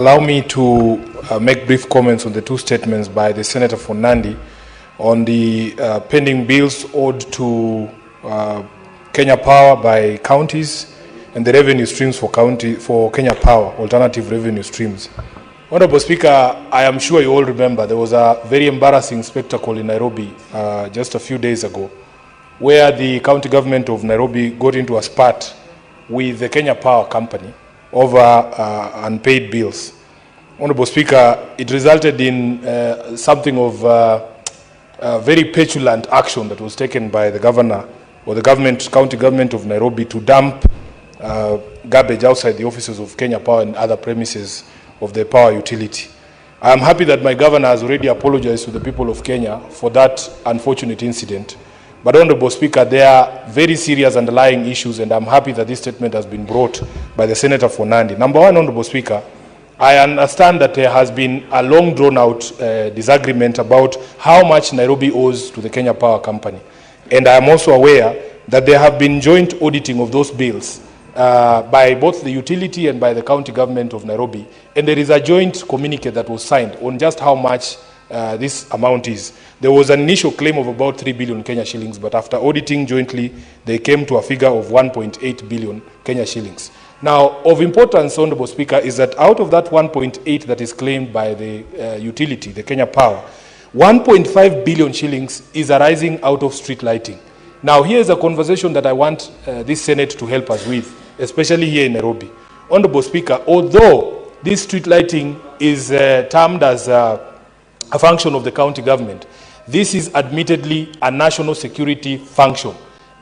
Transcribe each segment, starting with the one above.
Allow me to make brief comments on the two statements by the Senator from Nandi on the pending bills owed to Kenya Power by counties and the revenue streams for Kenya Power, alternative revenue streams. Honorable Speaker, I am sure you all remember there was a very embarrassing spectacle in Nairobi just a few days ago, where the county government of Nairobi got into a spat with the Kenya Power Company over unpaid bills. Honorable Speaker, it resulted in something of very petulant action that was taken by the governor or the county government of Nairobi to dump garbage outside the offices of Kenya Power and other premises of the power utility. I am happy that my governor has already apologized to the people of Kenya for that unfortunate incident. But Honorable Speaker, there are very serious underlying issues, and I'm happy that this statement has been brought by the Senator for Nandi. Number one, Honorable Speaker, I understand that there has been a long drawn-out disagreement about how much Nairobi owes to the Kenya Power Company. And I am also aware that there have been joint auditing of those bills by both the utility and by the county government of Nairobi. And there is a joint communique that was signed on just how much this amount is. There was an initial claim of about 3 billion Kenya shillings, but after auditing jointly, they came to a figure of 1.8 billion Kenya shillings. Now, of importance, Honorable Speaker, is that out of that 1.8 that is claimed by the utility, the Kenya Power, 1.5 billion shillings is arising out of street lighting. Now, here is a conversation that I want this Senate to help us with, especially here in Nairobi. Honorable Speaker, although this street lighting is termed as a function of the county government, this is admittedly a national security function.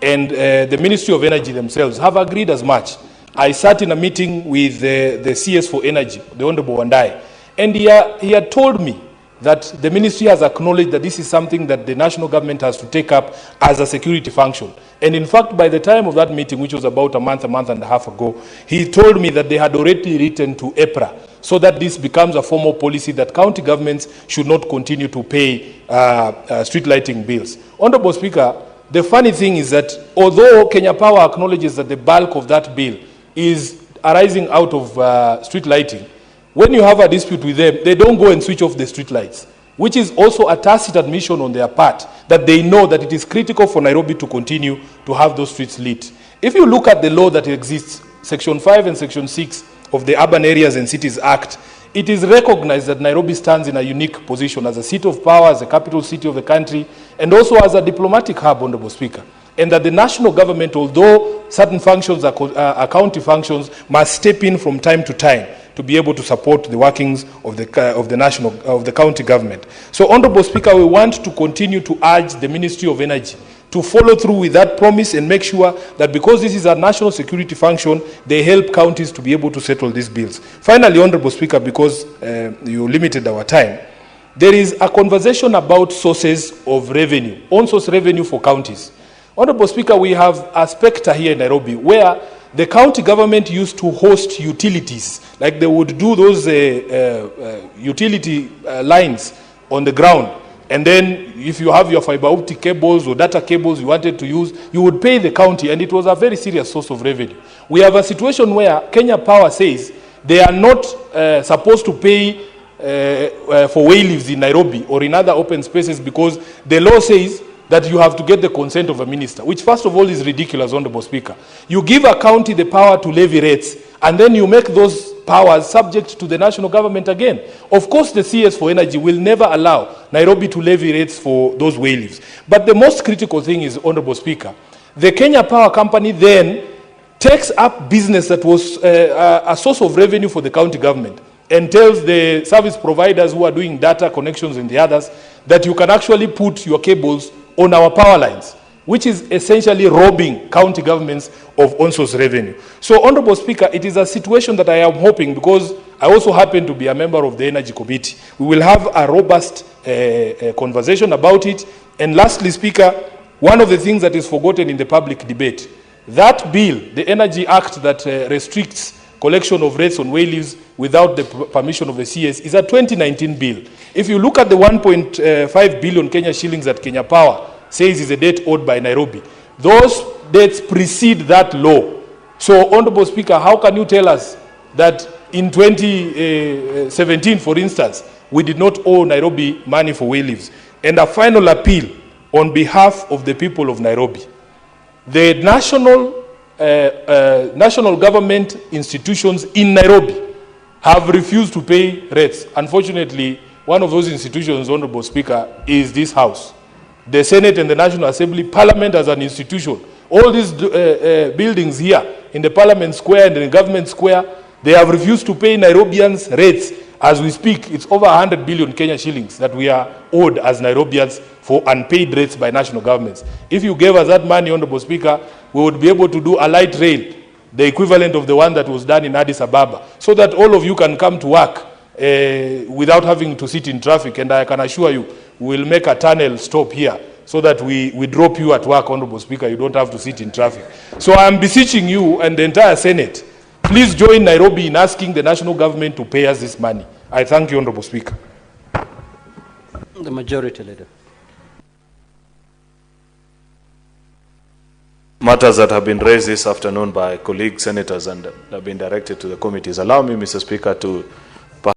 And the Ministry of Energy themselves have agreed as much. I sat in a meeting with the CS for Energy, the Honorable Wandai, and he had told me that the ministry has acknowledged that this is something that the national government has to take up as a security function. And in fact, by the time of that meeting, which was about a month and a half ago, he told me that they had already written to EPRA so that this becomes a formal policy that county governments should not continue to pay street lighting bills. Honorable Speaker, the funny thing is that although Kenya Power acknowledges that the bulk of that bill is arising out of street lighting, when you have a dispute with them, they don't go and switch off the street lights, which is also a tacit admission on their part that they know that it is critical for Nairobi to continue to have those streets lit. If you look at the law that exists, Section 5 and Section 6 of the Urban Areas and Cities Act, it is recognized that Nairobi stands in a unique position as a seat of power, as a capital city of the country, and also as a diplomatic hub, Honorable Speaker. And that the national government, although certain functions are county functions, must step in from time to time to be able to support the workings of the county government. So, Honorable Speaker, we want to continue to urge the Ministry of Energy to follow through with that promise and make sure that because this is a national security function, they help counties to be able to settle these bills. Finally, Honorable Speaker, because you limited our time, there is a conversation about sources of revenue, on-source revenue for counties. Honorable Speaker, we have a spectre here in Nairobi where the county government used to host utilities, like they would do those utility lines on the ground. And then if you have your fiber optic cables or data cables you wanted to use, you would pay the county, and it was a very serious source of revenue. We have a situation where Kenya Power says they are not supposed to pay for wayleaves in Nairobi or in other open spaces because the law says that you have to get the consent of a minister, which first of all is ridiculous, Honorable Speaker. You give a county the power to levy rates, and then you make those powers subject to the national government again. Of course, the CS for Energy will never allow Nairobi to levy rates for those wayleaves. But the most critical thing is, Honorable Speaker, the Kenya Power Company then takes up business that was a source of revenue for the county government and tells the service providers who are doing data connections and the others that you can actually put your cables on our power lines, which is essentially robbing county governments of on-source revenue. So, Honorable Speaker, it is a situation that I am hoping, because I also happen to be a member of the Energy Committee, we will have a robust conversation about it. And lastly, Speaker, one of the things that is forgotten in the public debate, that bill, the Energy Act that restricts collection of rates on wayleaves without the permission of the CS, is a 2019 bill. If you look at the 1.5 billion Kenya shillings that Kenya Power says is a debt owed by Nairobi, those debts precede that law. So, Honorable Speaker, how can you tell us that in 2017, for instance, we did not owe Nairobi money for way leaves. And a final appeal on behalf of the people of Nairobi. The national government institutions in Nairobi have refused to pay rates. Unfortunately, one of those institutions, Honorable Speaker, is this House. The Senate and the National Assembly, Parliament as an institution. All these buildings here in the Parliament Square and in the Government Square, they have refused to pay Nairobians rates. As we speak, it's over 100 billion Kenya shillings that we are owed as Nairobians for unpaid rates by national governments. If you gave us that money, Honorable Speaker, we would be able to do a light rail, the equivalent of the one that was done in Addis Ababa, so that all of you can come to work without having to sit in traffic. And I can assure you, we'll make a tunnel stop here so that we drop you at work, Honorable Speaker. You don't have to sit in traffic. So I'm beseeching you and the entire Senate, please join Nairobi in asking the national government to pay us this money. I thank you, Honorable Speaker. The Majority Leader. Matters that have been raised this afternoon by colleague senators and have been directed to the committees. Allow me, Mr. Speaker, to